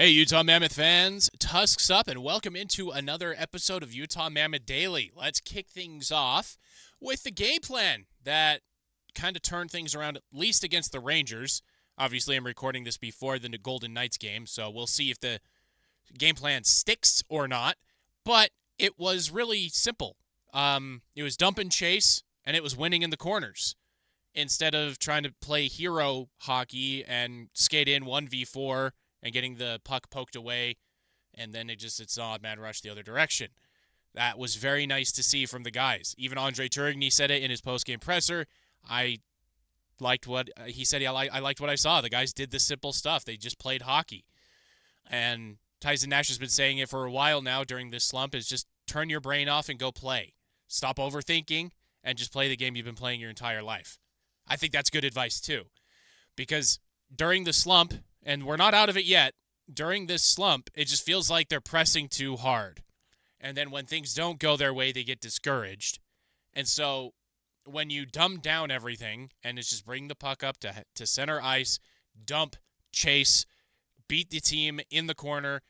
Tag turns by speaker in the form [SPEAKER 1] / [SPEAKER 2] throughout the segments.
[SPEAKER 1] Hey, Utah Mammoth fans, Tusks up and welcome into another episode of Utah Mammoth Daily. Let's kick things off with the game plan that kind of turned things around, at least against the Rangers. Obviously, I'm recording this before the Golden Knights game, so we'll see if the game plan sticks or not. But it was really simple. It was dump and chase, and it was winning in the corners. Instead of trying to play hero hockey and skate in 1v4 and getting the puck poked away, and then it's an odd man rush the other direction. That was very nice to see from the guys. Even Andre Tourigny said it in his post-game presser. I liked what he said. I liked what I saw. The guys did the simple stuff. They just played hockey. And Tyson Nash has been saying it for a while now during this slump, is just turn your brain off and go play. Stop overthinking and just play the game you've been playing your entire life. I think that's good advice too. Because during the slump, and we're not out of it yet, during this slump, it just feels like they're pressing too hard. And then when things don't go their way, they get discouraged. And so when you dumb down everything and it's just bring the puck up to center ice, dump, chase, beat the team in the corner,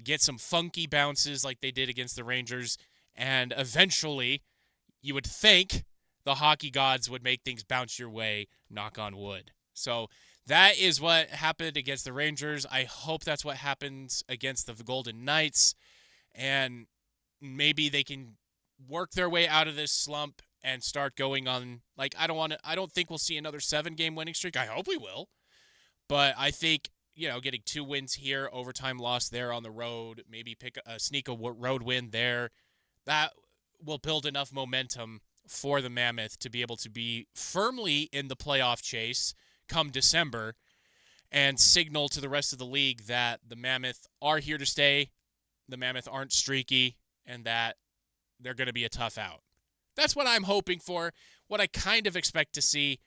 [SPEAKER 1] get some funky bounces like they did against the Rangers, and eventually you would think the hockey gods would make things bounce your way, knock on wood. So that is what happened against the Rangers. I hope that's what happens against the Golden Knights, and maybe they can work their way out of this slump and start going on. Like, I don't think we'll see another 7-game winning streak. I hope we will, but I think, getting 2 wins here, overtime loss there on the road, maybe sneak a road win there, that will build enough momentum for the Mammoth to be able to be firmly in the playoff chase come December and signal to the rest of the league that the Mammoth are here to stay, the Mammoth aren't streaky, and that they're going to be a tough out. That's what I'm hoping for, what I kind of expect to see.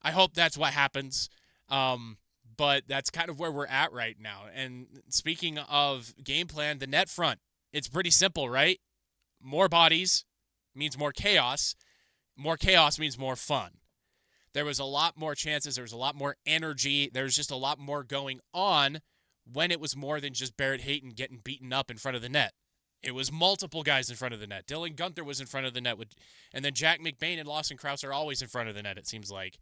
[SPEAKER 1] I hope that's what happens, but that's kind of where we're at right now. And speaking of game plan, the net front, it's pretty simple, right? More bodies means more chaos. More chaos means more fun. There was a lot more chances. There was a lot more energy. There was just a lot more going on when it was more than just Barrett Hayton getting beaten up in front of the net. It was multiple guys in front of the net. Dylan Gunther was in front of the net, and then Jack McBain and Lawson Krause are always in front of the net, it seems like.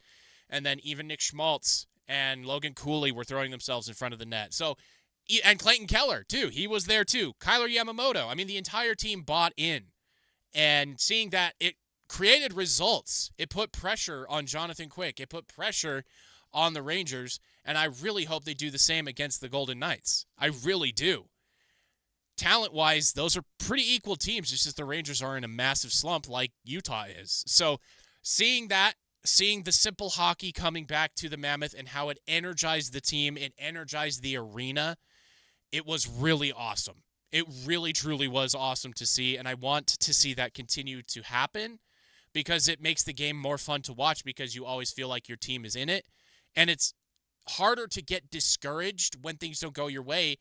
[SPEAKER 1] And then even Nick Schmaltz and Logan Cooley were throwing themselves in front of the net. And Clayton Keller, too. He was there, too. Kyler Yamamoto. I mean, the entire team bought in. And seeing that, it created results. It put pressure on Jonathan Quick. It put pressure on the Rangers, and I really hope they do the same against the Golden Knights. I really do. Talent-wise, those are pretty equal teams. It's just the Rangers are in a massive slump like Utah is. So seeing that, seeing the simple hockey coming back to the Mammoth and how it energized the team, it energized the arena, it was really awesome. It really, truly was awesome to see, and I want to see that continue to happen because it makes the game more fun to watch because you always feel like your team is in it, and it's harder to get discouraged when things don't go your way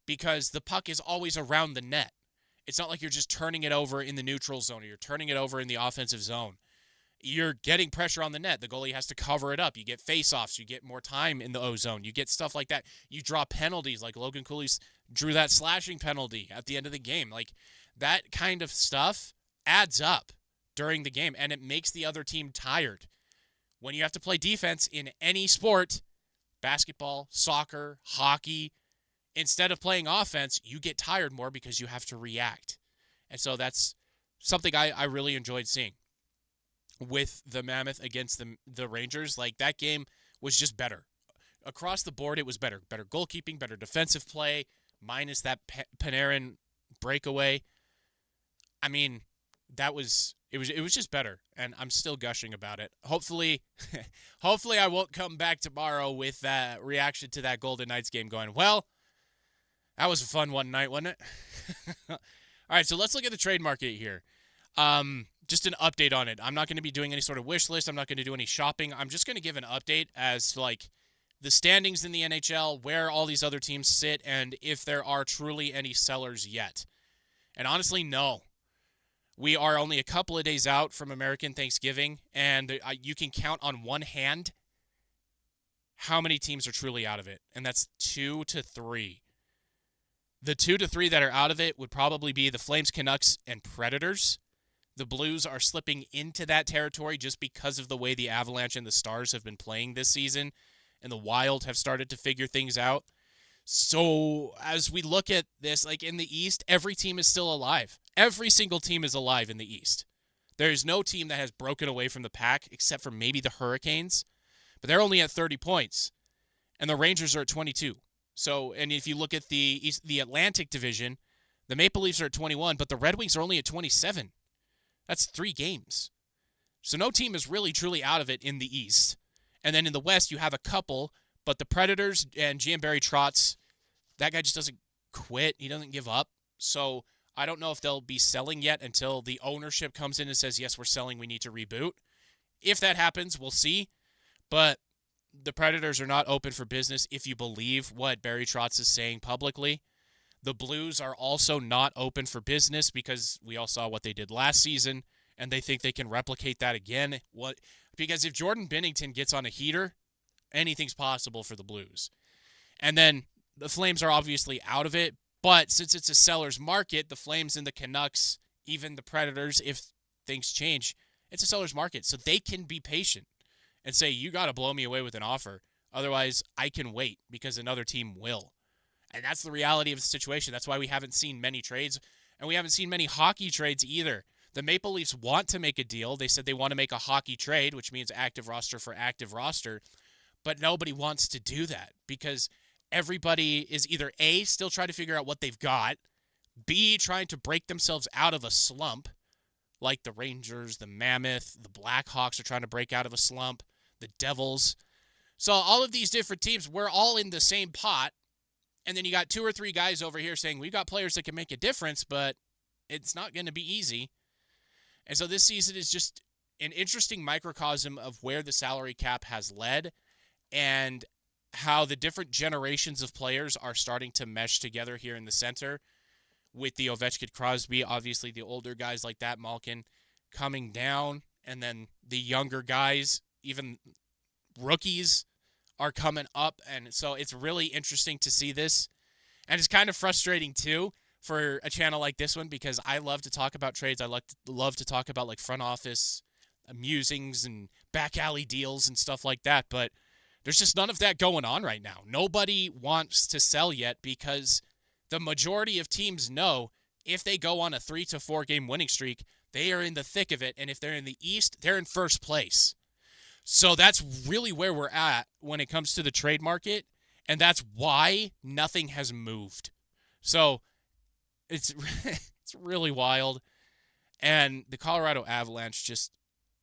[SPEAKER 1] because the puck is always around the net. It's not like you're just turning it over in the neutral zone or you're turning it over in the offensive zone. You're getting pressure on the net. The goalie has to cover it up. You get face-offs. You get more time in the O-zone. You get stuff like that. You draw penalties like Logan Cooley drew that slashing penalty at the end of the game. Like, that kind of stuff adds up during the game, and it makes the other team tired. When you have to play defense in any sport, basketball, soccer, hockey, instead of playing offense, you get tired more because you have to react. And so that's something I really enjoyed seeing with the Mammoth against the Rangers. Like, that game was just better. Across the board, it was better. Better goalkeeping, better defensive play, minus that Panarin breakaway. I mean, it was just better, and I'm still gushing about it. Hopefully I won't come back tomorrow with that reaction to that Golden Knights game going, well, that was a fun one night, wasn't it? All right, so let's look at the trade market here. Just an update on it. I'm not going to be doing any sort of wish list. I'm not going to do any shopping. I'm just going to give an update as to, like, the standings in the NHL, where all these other teams sit, and if there are truly any sellers yet. And honestly, no. We are only a couple of days out from American Thanksgiving, and you can count on one hand how many teams are truly out of it, and that's 2 to 3. The 2 to 3 that are out of it would probably be the Flames, Canucks, and Predators. The Blues are slipping into that territory just because of the way the Avalanche and the Stars have been playing this season, and the Wild have started to figure things out. So as we look at this, like in the East, every team is still alive. Every single team is alive in the East. There is no team that has broken away from the pack except for maybe the Hurricanes, but they're only at 30 points, and the Rangers are at 22. So, and if you look at the Atlantic Division, the Maple Leafs are at 21, but the Red Wings are only at 27. That's 3 games. So no team is really truly out of it in the East. And then in the West, you have a couple, but the Predators and Gianbarry Trotz, that guy just doesn't quit. He doesn't give up. So I don't know if they'll be selling yet until the ownership comes in and says, yes, we're selling, we need to reboot. If that happens, we'll see. But the Predators are not open for business if you believe what Barry Trotz is saying publicly. The Blues are also not open for business because we all saw what they did last season, and they think they can replicate that again. Because if Jordan Binnington gets on a heater, anything's possible for the Blues. And then the Flames are obviously out of it, but since it's a seller's market, the Flames and the Canucks, even the Predators, if things change, it's a seller's market. So they can be patient and say, you got to blow me away with an offer. Otherwise, I can wait because another team will. And that's the reality of the situation. That's why we haven't seen many trades, and we haven't seen many hockey trades either. The Maple Leafs want to make a deal. They said they want to make a hockey trade, which means active roster for active roster, but nobody wants to do that because everybody is either A, still trying to figure out what they've got, B, trying to break themselves out of a slump, like the Rangers, the Mammoth, the Blackhawks are trying to break out of a slump, the Devils. So all of these different teams, we're all in the same pot. And then you got 2 or 3 guys over here saying, we've got players that can make a difference, but it's not going to be easy. And so this season is just an interesting microcosm of where the salary cap has led and how the different generations of players are starting to mesh together here in the center with the Ovechkin, Crosby, obviously the older guys like that, Malkin, coming down, and then the younger guys, even rookies, are coming up, and so it's really interesting to see this. And it's kind of frustrating, too, for a channel like this one because I love to talk about trades. I love to talk about, like, front office musings and back alley deals and stuff like that, but there's just none of that going on right now. Nobody wants to sell yet because the majority of teams know if they go on a 3 to 4 game winning streak, they are in the thick of it, and if they're in the East, they're in first place. So that's really where we're at when it comes to the trade market, and that's why nothing has moved. So it's really wild. And the Colorado Avalanche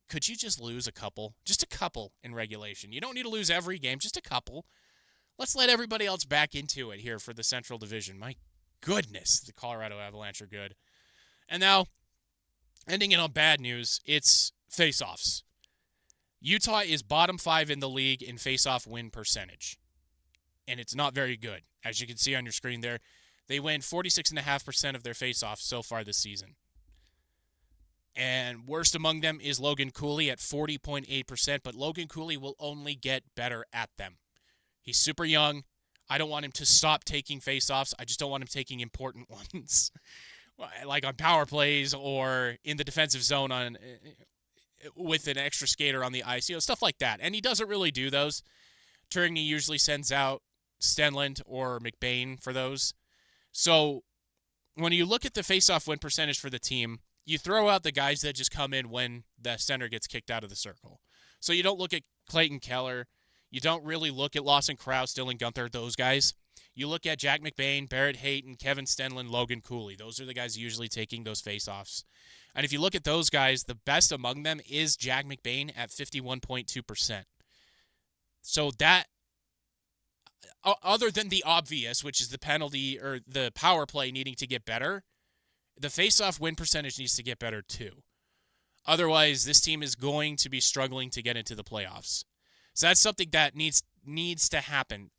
[SPEAKER 1] could you just lose a couple? Just a couple in regulation. You don't need to lose every game, just a couple. Let's let everybody else back into it here for the Central Division. My goodness, the Colorado Avalanche are good. And now, ending it on bad news, it's face-offs. Utah is bottom 5 in the league in face-off win percentage, and it's not very good. As you can see on your screen there, they win 46.5% of their face-offs so far this season. And worst among them is Logan Cooley at 40.8%, but Logan Cooley will only get better at them. He's super young. I don't want him to stop taking face-offs. I just don't want him taking important ones, like on power plays or in the defensive zone with an extra skater on the ice, stuff like that. And he doesn't really do those. Tourney usually sends out Stenlund or McBain for those. So when you look at the face-off win percentage for the team, you throw out the guys that just come in when the center gets kicked out of the circle. So you don't look at Clayton Keller. You don't really look at Lawson Krause, Dylan Gunther, those guys. You look at Jack McBain, Barrett Hayton, Kevin Stenlund, Logan Cooley. Those are the guys usually taking those face-offs. And if you look at those guys, the best among them is Jack McBain at 51.2%. So that, other than the obvious, which is the penalty or the power play needing to get better, the face-off win percentage needs to get better too. Otherwise, this team is going to be struggling to get into the playoffs. So that's something that needs to happen.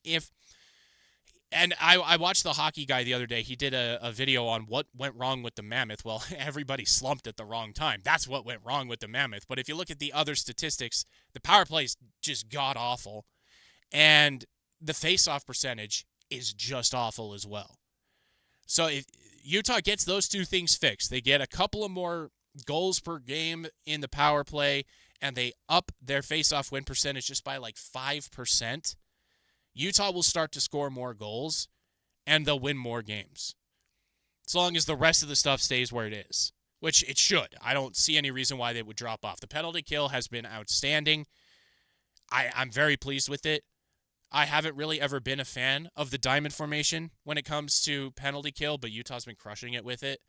[SPEAKER 1] And I watched the hockey guy the other day. He did a video on what went wrong with the Mammoth. Well, everybody slumped at the wrong time. That's what went wrong with the Mammoth. But if you look at the other statistics, the power play is just god-awful. And the face-off percentage is just awful as well. So if Utah gets those two things fixed, they get a couple of more goals per game in the power play, and they up their face-off win percentage just by like 5%, Utah will start to score more goals, and they'll win more games. As long as the rest of the stuff stays where it is, which it should. I don't see any reason why they would drop off. The penalty kill has been outstanding. I'm very pleased with it. I haven't really ever been a fan of the diamond formation when it comes to penalty kill, but Utah's been crushing it with it.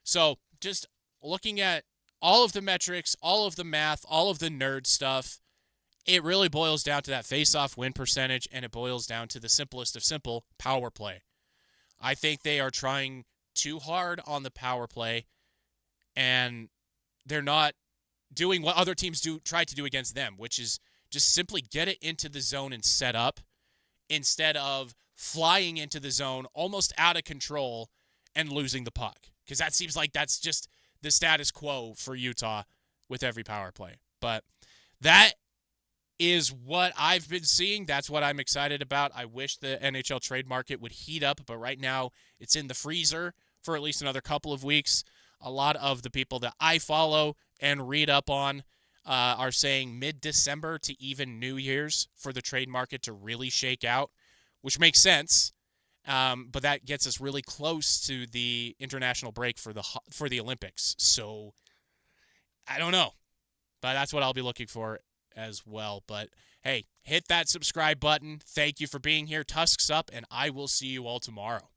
[SPEAKER 1] So just looking at all of the metrics, all of the math, all of the nerd stuff, it really boils down to that face-off win percentage, and it boils down to the simplest of simple, power play. I think they are trying too hard on the power play, and they're not doing what other teams try to do against them, which is just simply get it into the zone and set up instead of flying into the zone almost out of control and losing the puck. Because that seems like that's just the status quo for Utah with every power play. But that is what I've been seeing. That's what I'm excited about. I wish the NHL trade market would heat up, but right now it's in the freezer for at least another couple of weeks. A lot of the people that I follow and read up on are saying mid-December to even New Year's for the trade market to really shake out, which makes sense. But that gets us really close to the international break for the Olympics. So I don't know, but that's what I'll be looking for as well. But hey, hit that subscribe button. Thank you for being here. Tusks up, and I will see you all tomorrow.